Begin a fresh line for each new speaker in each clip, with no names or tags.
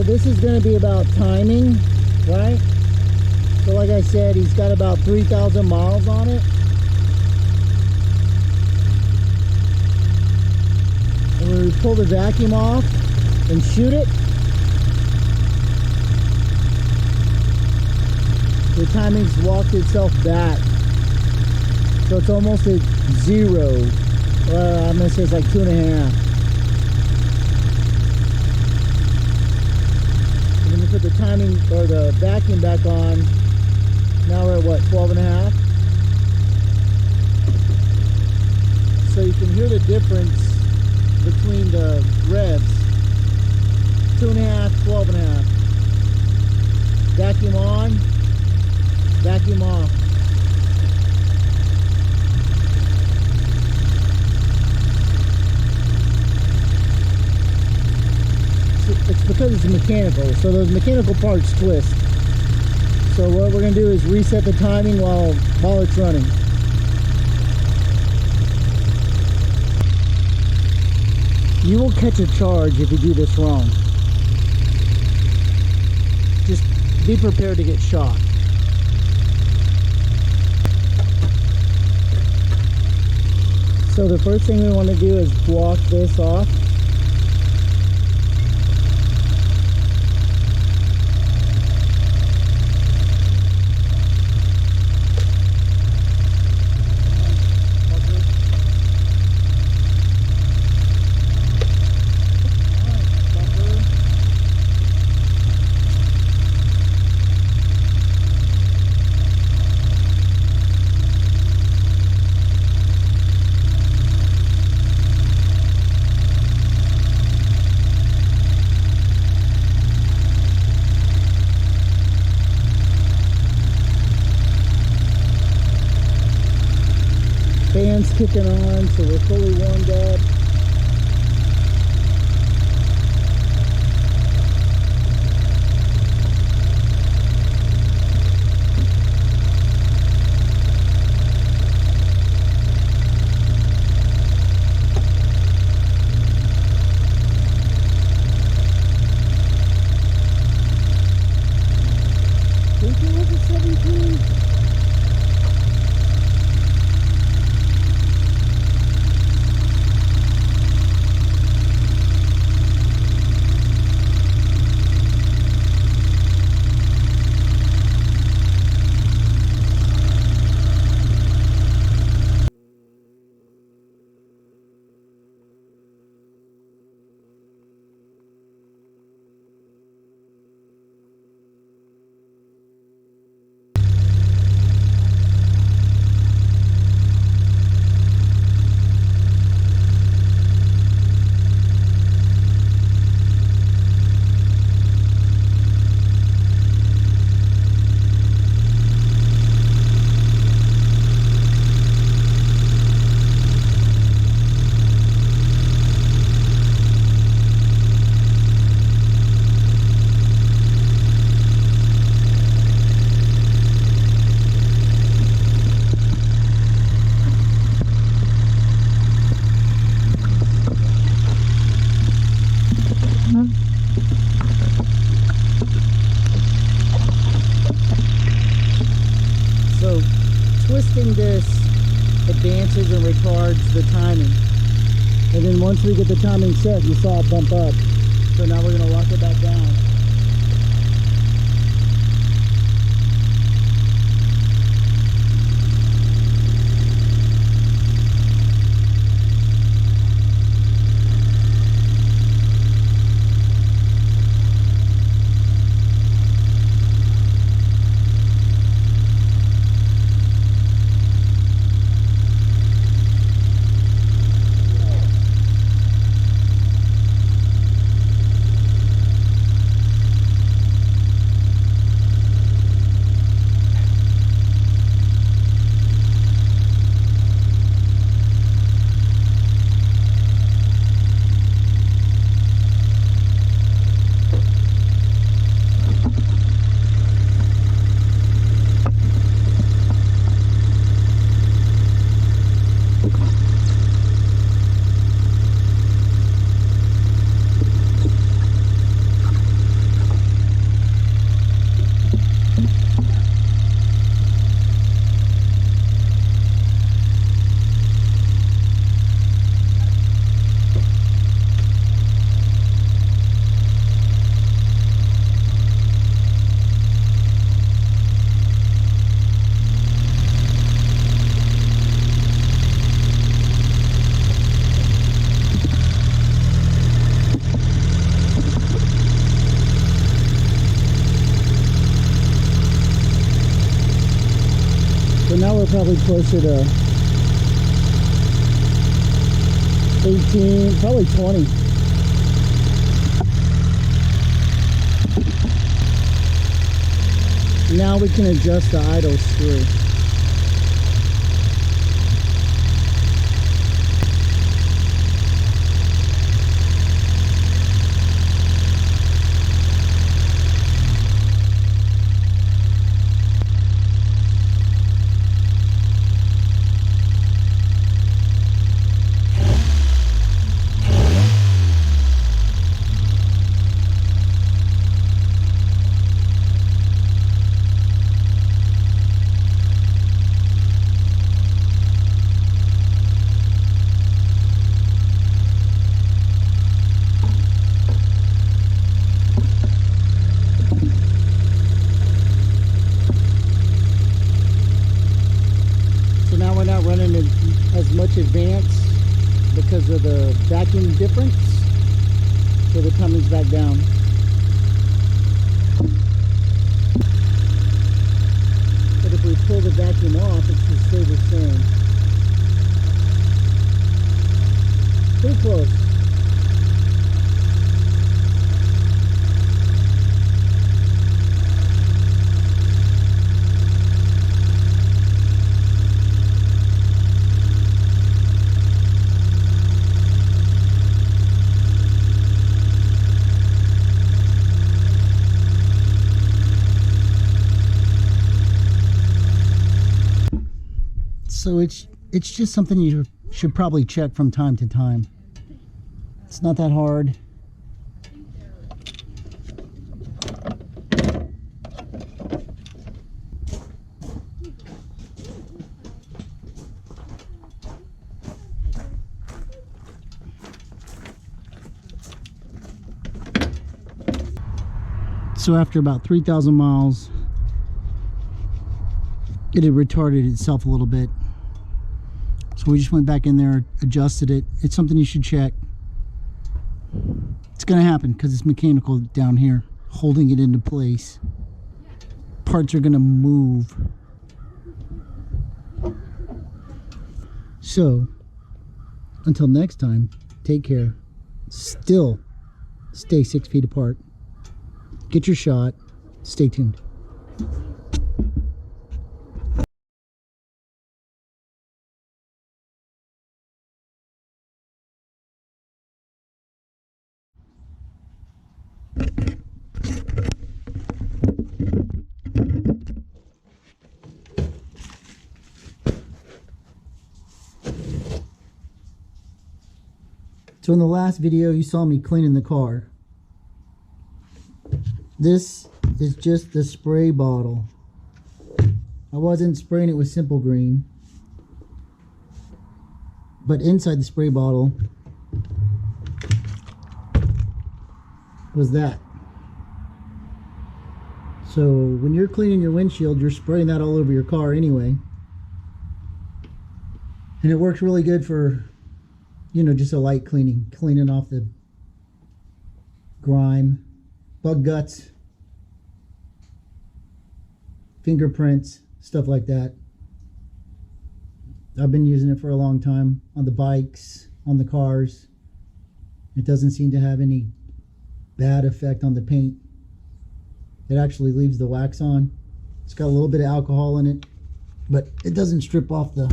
this is going to be about timing, right? So like I said, he's got about 3,000 miles on it. And when we pull the vacuum off and shoot it, the timing's walked itself back. So it's almost at 0. I'm going to say it's like 2.5. And then we put the timing or the vacuum back on. Now we're at what, 12.5? So you can hear the difference between the revs. 2.5, 12.5. Vacuum on, vacuum off. It's because it's mechanical, so those mechanical parts twist. So what we're going to do is reset the timing while it's running. You will catch a charge if you do this wrong. Just be prepared to get shocked. So the first thing we want to do is block this off. Fan's kicking on, so we're fully warmed up. I think it was a 17. So twisting this advances and retards the timing. And then once we get the timing set, you saw it bump up. So now we're going to lock it back down. So now we're probably closer to 18, probably 20. Now we can adjust the idle screw. So now we're not running as much advance because of the vacuum difference. So the timing's back down. But if we pull the vacuum off, it should stay the same. Pretty close. So it's just something you should probably check from time to time. It's not that hard. So after about 3,000 miles, it had retarded itself a little bit. So we just went back in there, adjusted it. It's something you should check. It's gonna happen because it's mechanical down here, holding it into place. Parts are gonna move. So, until next time, take care. Still stay 6 feet apart. Get your shot. Stay tuned. So in the last video, you saw me cleaning the car. This is just the spray bottle. I wasn't spraying it with Simple Green, but inside the spray bottle was that. So when you're cleaning your windshield, you're spraying that all over your car anyway. And it works really good for, you know, just a light cleaning off the grime, bug guts, fingerprints, stuff like that. I've been using it for a long time on the bikes, on the cars. It doesn't seem to have any bad effect on the paint. It actually leaves the wax on. It's got a little bit of alcohol in it, but it doesn't strip off the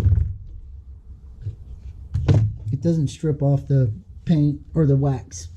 paint or the wax.